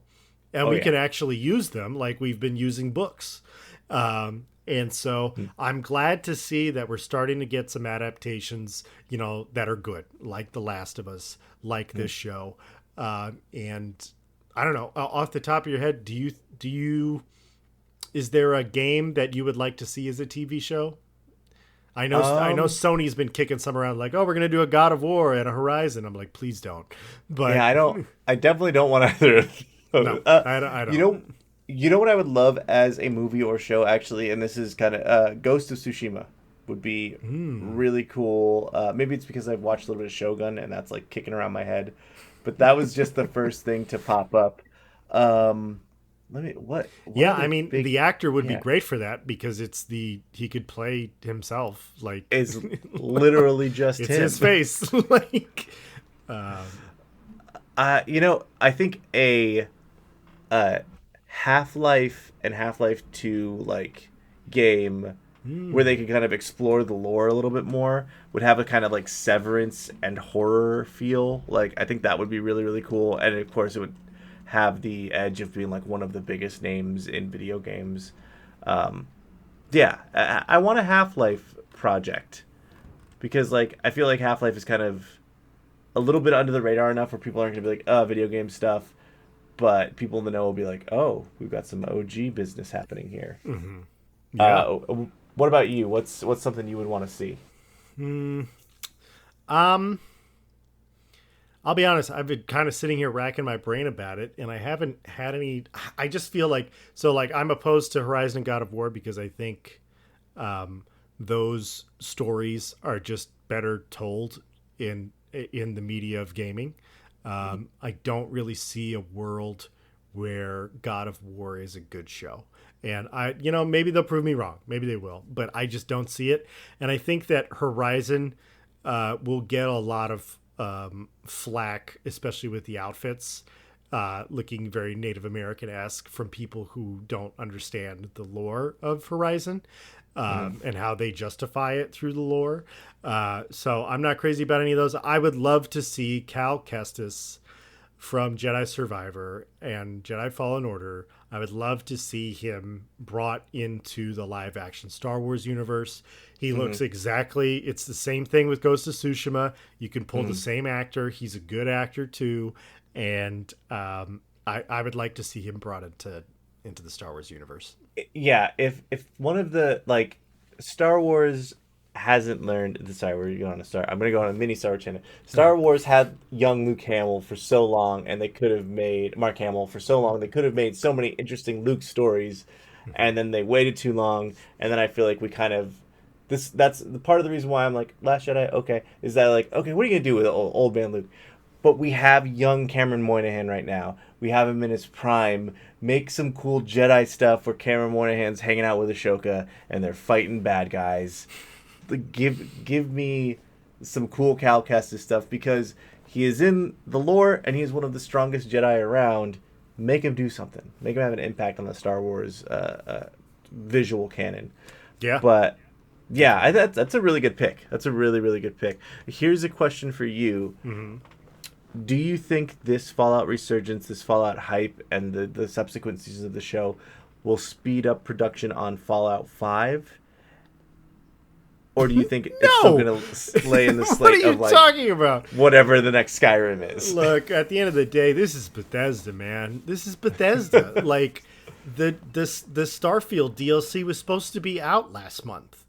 and we can actually use them like we've been using books. And so I'm glad to see that we're starting to get some adaptations, that are good, like The Last of Us, like this show. And I don't know, off the top of your head, is there a game that you would like to see as a TV show? I know Sony's been kicking some around like, we're going to do a God of War and a Horizon. I'm like, please don't. But yeah, I definitely don't want either. No, I don't. You know what I would love as a movie or show, actually, and this is kind of Ghost of Tsushima would be really cool. Maybe it's because I've watched a little bit of Shogun and that's like kicking around my head, but that was just the first thing to pop up. The actor would be great for that, because he could play himself, like is literally just it's him. His face. Like I think a Half-Life and Half-Life 2 like game where they could kind of explore the lore a little bit more would have a kind of like Severance and horror feel. Like, I think that would be really, really cool. And of course it would have the edge of being like one of the biggest names in video games. I want a Half-Life project, because like I feel like Half-Life is kind of a little bit under the radar enough where people aren't gonna be like, oh, video game stuff, but people in the know will be like, oh, we've got some OG business happening here. Yeah. What about you? What's something you would want to see? Um, I'll be honest. I've been kind of sitting here racking my brain about it, and I haven't had any. I just feel like I'm opposed to Horizon and God of War because I think those stories are just better told in the media of gaming. I don't really see a world where God of War is a good show. And maybe they'll prove me wrong. Maybe they will, but I just don't see it. And I think that Horizon will get a lot of flack, especially with the outfits looking very Native American-esque from people who don't understand the lore of Horizon and how they justify it through the lore. So I'm not crazy about any of those. I would love to see Cal Kestis from Jedi Survivor and Jedi Fallen Order. I would love to see him brought into the live action Star Wars universe. He looks exactly, it's the same thing with Ghost of Tsushima. You can pull the same actor. He's a good actor too. And I would like to see him brought into the Star Wars universe. Yeah, if one of the like Star Wars hasn't learned, sorry, we're going to start. I'm going to go on a mini Star Wars channel. Star Wars had young Luke Hamill for so long, and they could have made Mark Hamill for so long. They could have made so many interesting Luke stories, and then they waited too long. And then I feel like we kind of that's the part of the reason why I'm like Last Jedi. Okay, is that like okay, what are you gonna do with old man Luke? But we have young Cameron Moynihan right now. We have him in his prime. Make some cool Jedi stuff where Cameron Moynihan's hanging out with Ashoka and they're fighting bad guys. Give me some cool Cal Kestis stuff because he is in the lore and he is one of the strongest Jedi around. Make him do something. Make him have an impact on the Star Wars visual canon. Yeah. But yeah, that's a really good pick. That's a really, really good pick. Here's a question for you. Do you think this Fallout Resurgence, this Fallout hype, and the subsequent seasons of the show will speed up production on Fallout 5? Or do you think it's still going to lay in the slate of like talking about? Whatever the next Skyrim is? Look, at the end of the day, this is Bethesda, man. This is Bethesda. Like the Starfield DLC was supposed to be out last month,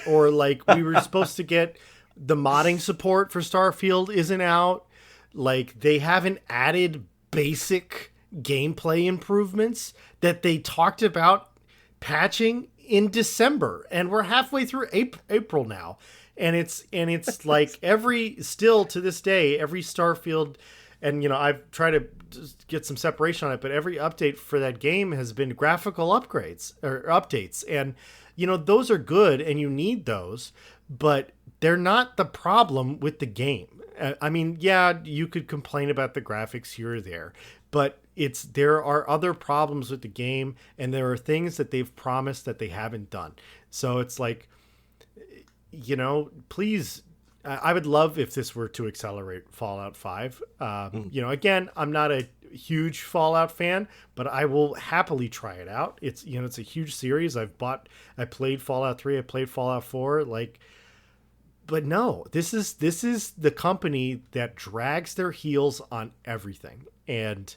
or like we were supposed to get the modding support for Starfield isn't out. Like they haven't added basic gameplay improvements that they talked about patching in December, and we're halfway through April now, and it's like still to this day, every Starfield, and I've tried to get some separation on it, but every update for that game has been graphical upgrades or updates, and those are good, and you need those, but they're not the problem with the game. I mean, yeah, you could complain about the graphics here or there, but there are other problems with the game, and there are things that they've promised that they haven't done. So it's like, please, I would love if this were to accelerate Fallout 5. Again, I'm not a huge Fallout fan, but I will happily try it out. It's a huge series. I played Fallout 3, I played Fallout 4, but no, this is the company that drags their heels on everything. And,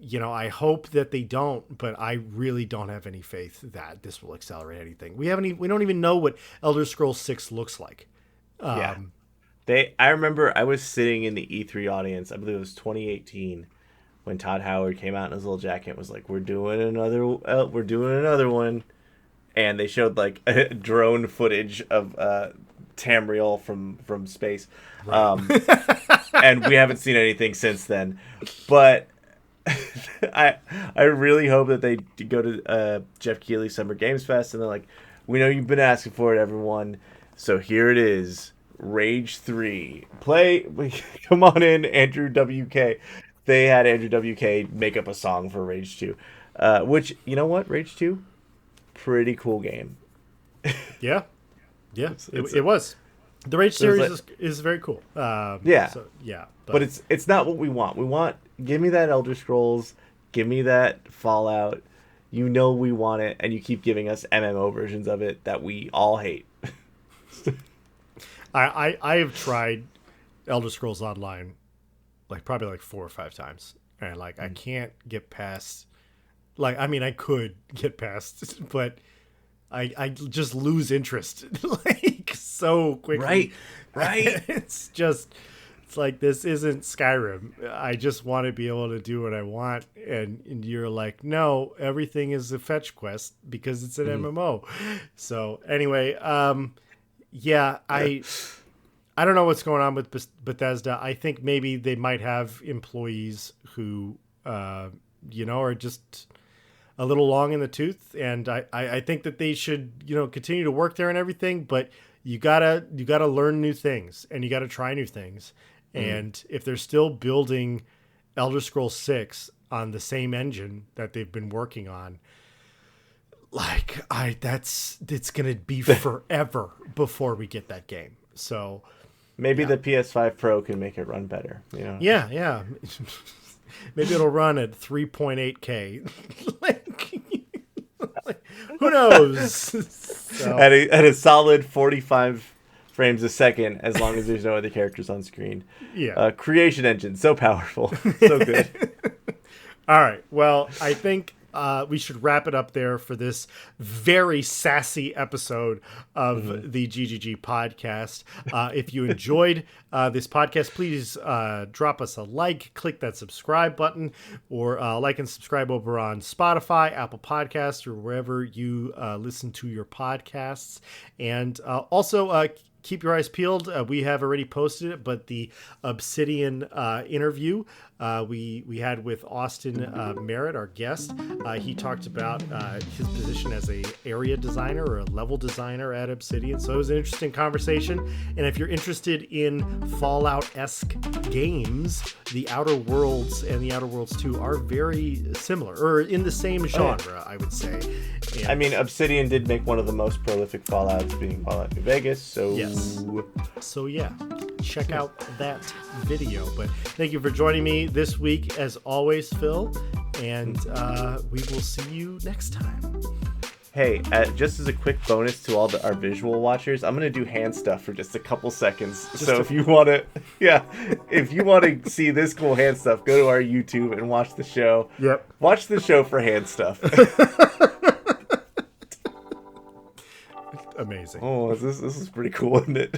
I hope that they don't, but I really don't have any faith that this will accelerate anything. We don't even know what Elder Scrolls 6 looks like. Yeah. I remember I was sitting in the E3 audience, I believe it was 2018, when Todd Howard came out in his little jacket and was like, we're doing another one. And they showed like drone footage of Tamriel from space. Right. And we haven't seen anything since then. But I really hope that they go to Jeff Keighley Summer Games Fest and they're like, we know you've been asking for it, everyone. So here it is. Rage 3. Come on in, Andrew WK. They had Andrew WK make up a song for Rage 2. Which, you know what? Rage 2? Pretty cool game. Yeah. Yeah, it was. The Rage series is very cool. Yeah. So, yeah. But it's not what we want. Give me that Elder Scrolls. Give me that Fallout. We want it, and you keep giving us MMO versions of it that we all hate. I have tried Elder Scrolls Online probably 4 or 5 times, and I can't get past. I mean, I could get past, but I just lose interest so quickly. Right. It's like, this isn't Skyrim. I just want to be able to do what I want, and you're like, no, everything is a fetch quest because it's an MMO. So anyway, yeah, I don't know what's going on with Bethesda. I think maybe they might have employees who, are just a little long in the tooth, and I think that they should, continue to work there and everything, but you gotta learn new things, and you gotta try new things. And if they're still building Elder Scrolls 6 on the same engine that they've been working on, it's gonna be forever before we get that game. So maybe the PS5 Pro can make it run better. Yeah. Maybe it'll run at 3.8K. Who knows? So. At a solid 45 frames a second, as long as there's no other characters on screen. Yeah. Creation engine, so powerful, so good. All right. Well, I think we should wrap it up there for this very sassy episode of the GGG podcast. If you enjoyed this podcast, please drop us a like, click that subscribe button, or like and subscribe over on Spotify, Apple Podcasts, or wherever you listen to your podcasts. And also, keep your eyes peeled. We have already posted it, but the Obsidian interview we had with Austin Merritt, our guest, he talked about his position as a area designer or a level designer at Obsidian. So it was an interesting conversation. And if you're interested in Fallout-esque games, the Outer Worlds and the Outer Worlds 2 are very similar, or in the same genre, I would say. And, I mean, Obsidian did make one of the most prolific Fallouts, being Fallout New Vegas. So yes. So yeah, check out that video. But thank you for joining me this week, as always, Phil, and we will see you next time. Hey, just as a quick bonus to all our visual watchers, I'm gonna do hand stuff for just a couple seconds. If you want to see this cool hand stuff, go to our YouTube and watch the show. Yep. Watch the show for hand stuff. Amazing. Oh, this is pretty cool, isn't it?